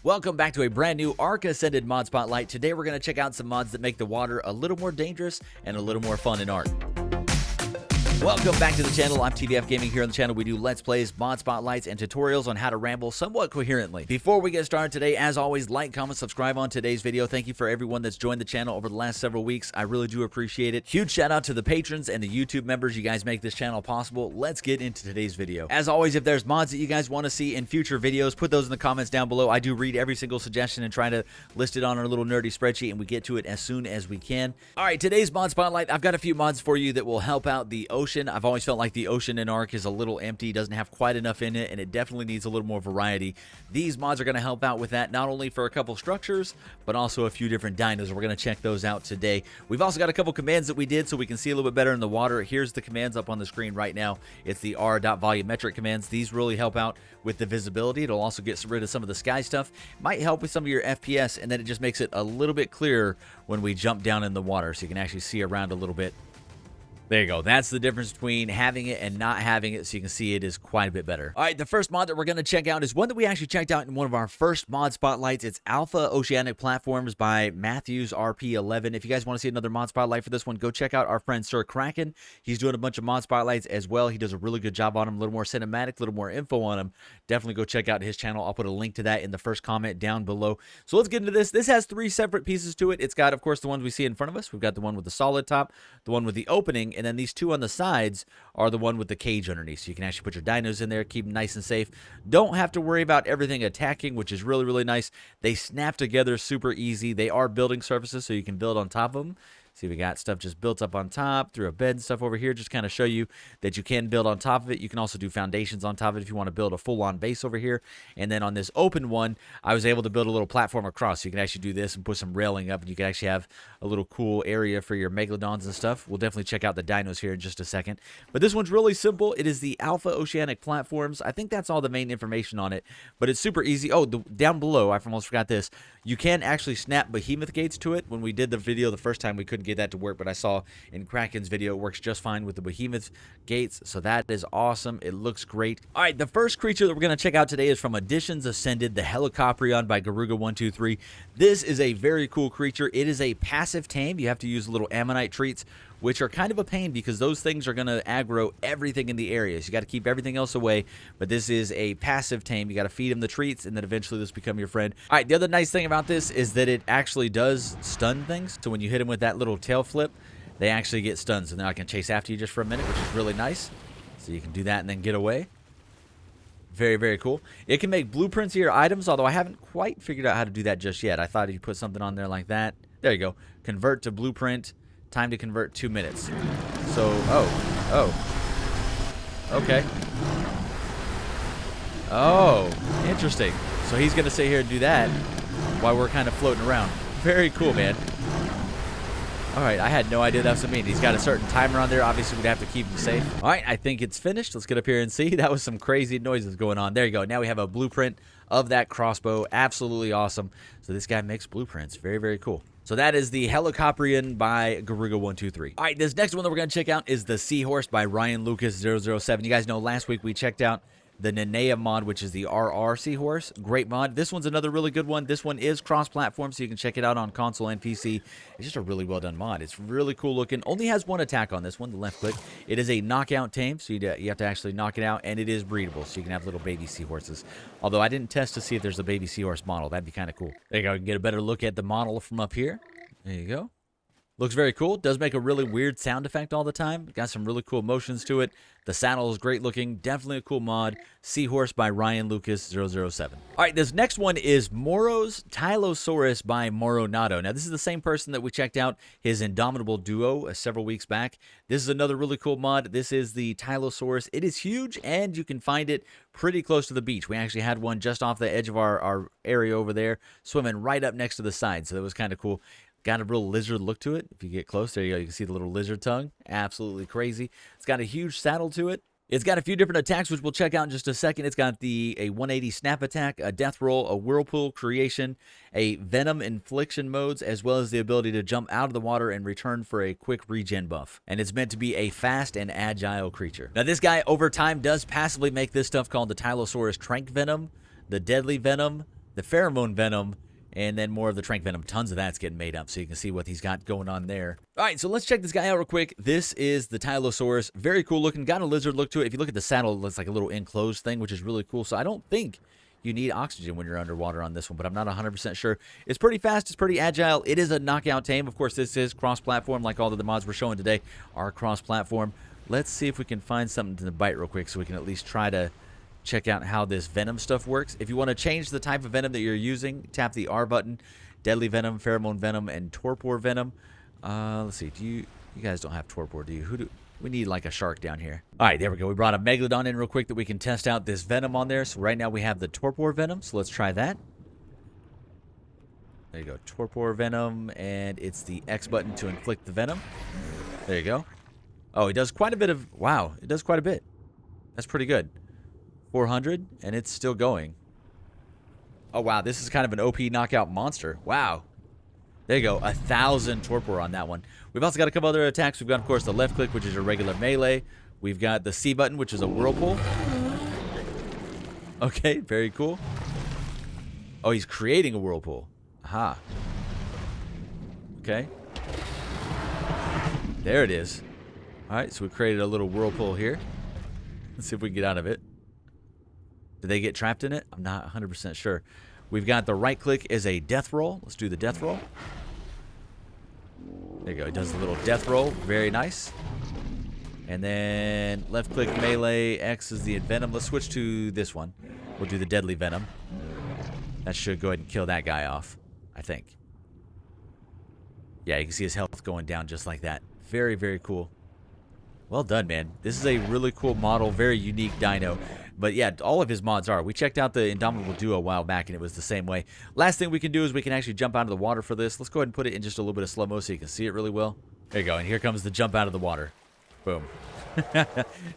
Welcome back to a brand new Ark Ascended Mod Spotlight. Today we're going to check out some mods that make the water a little more dangerous and a little more fun in Ark. Welcome back to the channel. I'm TBF Gaming. Here on the channel we do Let's Plays, mod spotlights, and tutorials on how to ramble somewhat coherently. Before we get started today, as always, like, comment, subscribe on today's video. Thank you for everyone that's joined the channel over the last several weeks. I really do appreciate it. Huge shout out to the patrons and the YouTube members. You guys make this channel possible. Let's get into today's video. As always, if there's mods that you guys want to see in future videos, put those in the comments down below. I do read every single suggestion and try to list it on our little nerdy spreadsheet, and we get to it as soon as we can. All right, today's mod spotlight, I've got a few mods for you that will help out the ocean. I've always felt like the ocean in Ark is a little empty, doesn't have quite enough in it, and it definitely needs a little more variety. These mods are going to help out with that, not only for a couple structures, but also a few different dinos. We're going to check those out today. We've also got a couple commands that we did so we can see a little bit better in the water. Here's the commands up on the screen right now. It's the r.volumetric commands. These really help out with the visibility. It'll also get rid of some of the sky stuff. Might help with some of your FPS, and then it just makes it a little bit clearer when we jump down in the water, so you can actually see around a little bit. There you go. That's the difference between having it and not having it, so you can see it is quite a bit better. All right, the first mod that we're going to check out is one that we actually checked out in one of our first mod spotlights. It's Alpha Oceanic Platforms by Matthews RP11. If you guys want to see another mod spotlight for this one, go check out our friend Sir Kraken. He's doing a bunch of mod spotlights as well. He does a really good job on them, a little more cinematic, a little more info on them. Definitely go check out his channel. I'll put a link to that in the first comment down below. So let's get into this. This has three separate pieces to it. It's got, of course, the ones we see in front of us. We've got the one with the solid top, the one with the opening, and then these two on the sides are the one with the cage underneath. So you can actually put your dinos in there, keep them nice and safe. Don't have to worry about everything attacking, which is really, really nice. They snap together super easy. They are building surfaces, so you can build on top of them. See, we got stuff just built up on top through a bed and stuff over here. Just kind of show you that you can build on top of it. You can also do foundations on top of it if you want to build a full-on base over here. And then on this open one, I was able to build a little platform across. So you can actually do this and put some railing up, and you can actually have a little cool area for your megalodons and stuff. We'll definitely check out the dinos here in just a second. But this one's really simple. It is the Alpha Oceanic Platforms. I think that's all the main information on it, but it's super easy. Oh, down below, I almost forgot this. You can actually snap behemoth gates to it. When we did the video the first time, we couldn't get that to work, but I saw in Kraken's video it works just fine with the behemoth gates, so that is awesome. It looks great. All right, the first creature that we're going to check out today is from Additions Ascended, the Helicoprion by Garuga123. This is a very cool creature. It is a passive tame. You have to use little ammonite treats, which are kind of a pain because those things are going to aggro everything in the area. So you got to keep everything else away, but this is a passive tame. You got to feed him the treats, and then eventually this become your friend. All right, the other nice thing about this is that it actually does stun things. So when you hit him with that little tail flip, they actually get stunned. So now I can chase after you just for a minute, which is really nice. So you can do that and then get away. Very, very cool. It can make blueprints of your items, although I haven't quite figured out how to do that just yet. I thought you put something on there like that. There you go. Convert to blueprint. Time to convert 2 minutes. So, okay. Oh, interesting. So he's going to sit here and do that while we're kind of floating around. Very cool, man. All right, I had no idea that's what it means. He's got a certain timer on there. Obviously, we'd have to keep him safe. All right, I think it's finished. Let's get up here and see. That was some crazy noises going on. There you go. Now we have a blueprint of that crossbow. Absolutely awesome. So this guy makes blueprints. Very, very cool. So that is the Helicoprion by Garuga123. All right, this next one that we're going to check out is the Seahorse by Ryan Lucas 007. You guys know last week we checked out the Nenea mod, which is the RR Seahorse. Great mod. This one's another really good one. This one is cross-platform, so you can check it out on console and PC. It's just a really well-done mod. It's really cool looking. Only has one attack on this one, the left click. It is a knockout tame, so you have to actually knock it out, and it is breedable, so you can have little baby seahorses. Although I didn't test to see if there's a baby seahorse model. That'd be kind of cool. There you go. You can get a better look at the model from up here. There you go. Looks very cool. Does make a really weird sound effect all the time. Got some really cool motions to it. The saddle is great looking. Definitely a cool mod. Seahorse by Ryan Lucas 007. All right, this next one is Moro's Tylosaurus by Moronado. Now, this is the same person that we checked out his Indomitable Duo several weeks back. This is another really cool mod. This is the Tylosaurus. It is huge, and you can find it pretty close to the beach. We actually had one just off the edge of our area over there, swimming right up next to the side, so that was kind of cool. Got a real lizard look to it. If you get close, there you go. You can see the little lizard tongue. Absolutely crazy. It's got a huge saddle to it. It's got a few different attacks, which we'll check out in just a second. It's got a 180 snap attack, a death roll, a whirlpool creation, a venom infliction modes, as well as the ability to jump out of the water and return for a quick regen buff. And it's meant to be a fast and agile creature. Now, this guy over time does passively make this stuff called the Tylosaurus Trank Venom, the Deadly Venom, the pheromone venom, and then more of the trank venom. Tons of that's getting made up, so you can see what he's got going on there. All right, so let's check this guy out real quick. This is the Tylosaurus. Very cool looking. Got a lizard look to it. If you look at the saddle, it looks like a little enclosed thing, which is really cool. So I don't think you need oxygen when you're underwater on this one, but I'm not 100% sure. It's pretty fast. It's pretty agile. It is a knockout tame. Of course, this is cross-platform, like all of the mods we're showing today are cross-platform. Let's see if we can find something to bite real quick so we can at least try to check out how this venom stuff works. If you want to change the type of venom that you're using, tap the R button. Deadly venom, pheromone venom, and torpor venom. Let's see. You guys don't have torpor, do you? We need like a shark down here. All right, there we go. We brought a megalodon in real quick that we can test out this venom on there. So right now we have the torpor venom. So let's try that. There you go. Torpor venom, and it's the X button to inflict the venom. There you go. Oh, it does quite a bit of... Wow, it does quite a bit. That's pretty good. 400, and it's still going. Oh, wow, this is kind of an OP knockout monster. Wow. There you go, 1,000 torpor on that one. We've also got a couple other attacks. We've got, of course, the left click, which is a regular melee. We've got the C button, which is a whirlpool. Okay, very cool. Oh, he's creating a whirlpool. Aha. Okay. There it is. All right, so we created a little whirlpool here. Let's see if we can get out of it. Did they get trapped in it? I'm not 100% sure. We've got the right click as a death roll. Let's do the death roll. There you go. It does the little death roll. Very nice. And then left click melee. X is the venom. Let's switch to this one. We'll do the deadly venom. That should go ahead and kill that guy off, I think. Yeah, you can see his health going down just like that. Very, very cool. Well done, man. This is a really cool model. Very unique dino. But yeah, all of his mods are. We checked out the Indomitable Duo a while back, and it was the same way. Last thing we can do is we can actually jump out of the water for this. Let's go ahead and put it in just a little bit of slow-mo so you can see it really well. There you go, and here comes the jump out of the water. Boom.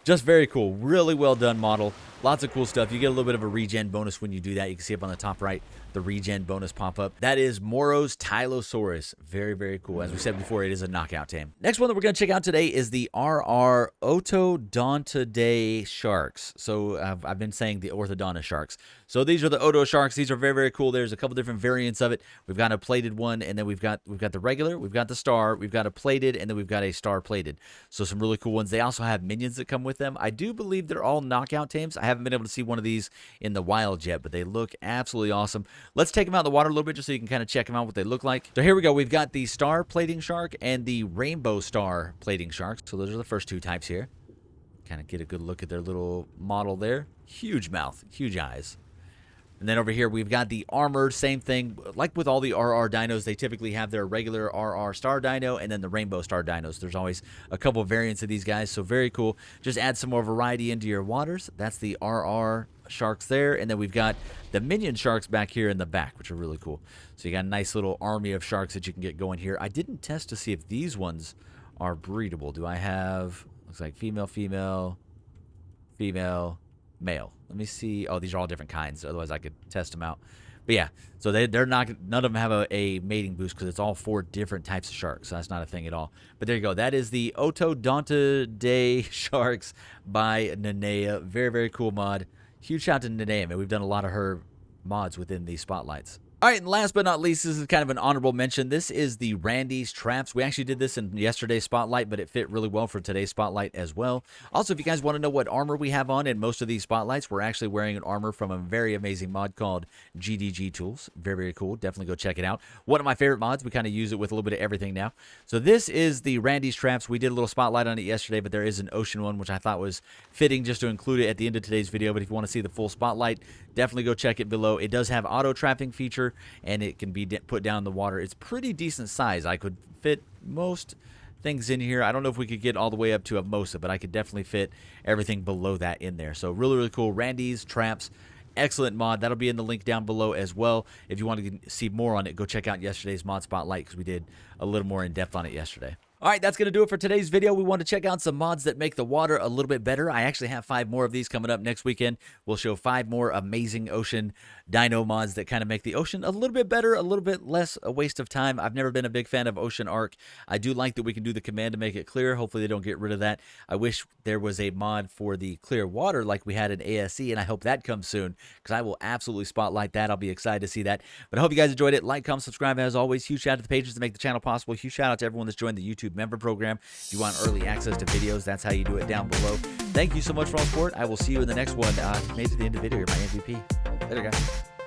Just very cool. Really well done model. Lots of cool stuff. You get a little bit of a regen bonus when you do that. You can see up on the top right, the regen bonus pop up. That is Moro's Tylosaurus. Very, very cool. As we said before, it is a knockout tame. Next one that we're going to check out today is the RR Otodontidae sharks. So I've been saying the orthodontist sharks. So these are the Oto sharks. These are very, very cool. There's a couple different variants of it. We've got a plated one, and then we've got the regular, we've got the star, we've got a plated, and then we've got a star plated. So some really cool ones. They also have minions that come with them. I do believe they're all knockout tames. I haven't been able to see one of these in the wild yet, but they look absolutely awesome. Let's take them out of the water a little bit just so you can kind of check them out, what they look like. So here we go. We've got the star plating shark and the rainbow star plating shark. So those are the first two types here. Kind of get a good look at their little model there. Huge mouth, huge eyes. And then over here, we've got the armored, same thing. Like with all the RR dinos, they typically have their regular RR star dino and then the rainbow star dinos. There's always a couple of variants of these guys, so very cool. Just add some more variety into your waters. That's the RR sharks there. And then we've got the minion sharks back here in the back, which are really cool. So you got a nice little army of sharks that you can get going here. I didn't test to see if these ones are breedable. Do I have, looks like female, female, female, male. Let me see. Oh, these are all different kinds. Otherwise, I could test them out. But yeah, so they're not. None of them have a mating boost because it's all 4 different types of sharks. So that's not a thing at all. But there you go. That is the Otodontidae sharks by Nanea. Very, very cool mod. Huge shout out to Nanea, man. We've done a lot of her mods within these spotlights. All right, and last but not least, this is kind of an honorable mention. This is the Randy's Traps. We actually did this in yesterday's Spotlight, but it fit really well for today's Spotlight as well. Also, if you guys want to know what armor we have on in most of these Spotlights, we're actually wearing an armor from a very amazing mod called GDG Tools. Very, very cool. Definitely go check it out. One of my favorite mods. We kind of use it with a little bit of everything now. So this is the Randy's Traps. We did a little Spotlight on it yesterday, but there is an ocean one, which I thought was fitting just to include it at the end of today's video. But if you want to see the full Spotlight, definitely go check it below. It does have auto-trapping feature, and it can be put down in the water. It's pretty decent size. I could fit most things in here. I don't know if we could get all the way up to a MOSA, but I could definitely fit everything below that in there. So really, really cool. Randy's Traps. Excellent mod. That'll be in the link down below as well. If you want to see more on it, go check out yesterday's Mod Spotlight because we did a little more in depth on it yesterday. All right, that's going to do it for today's video. We want to check out some mods that make the water a little bit better. I actually have 5 more of these coming up next weekend. We'll show 5 more amazing ocean dino mods that kind of make the ocean a little bit better, a little bit less a waste of time. I've never been a big fan of Ocean Ark. I do like that we can do the command to make it clear. Hopefully they don't get rid of that. I wish there was a mod for the clear water like we had in ASE, and I hope that comes soon because I will absolutely spotlight that. I'll be excited to see that. But I hope you guys enjoyed it. Like, comment, subscribe. As always, huge shout out to the patrons that make the channel possible. Huge shout out to everyone that's joined the YouTube member program. If you want early access to videos, that's how you do it down below. Thank you so much for all the support. I will see you in the next one. Made it to the end of the video. You're my MVP. Later, guys.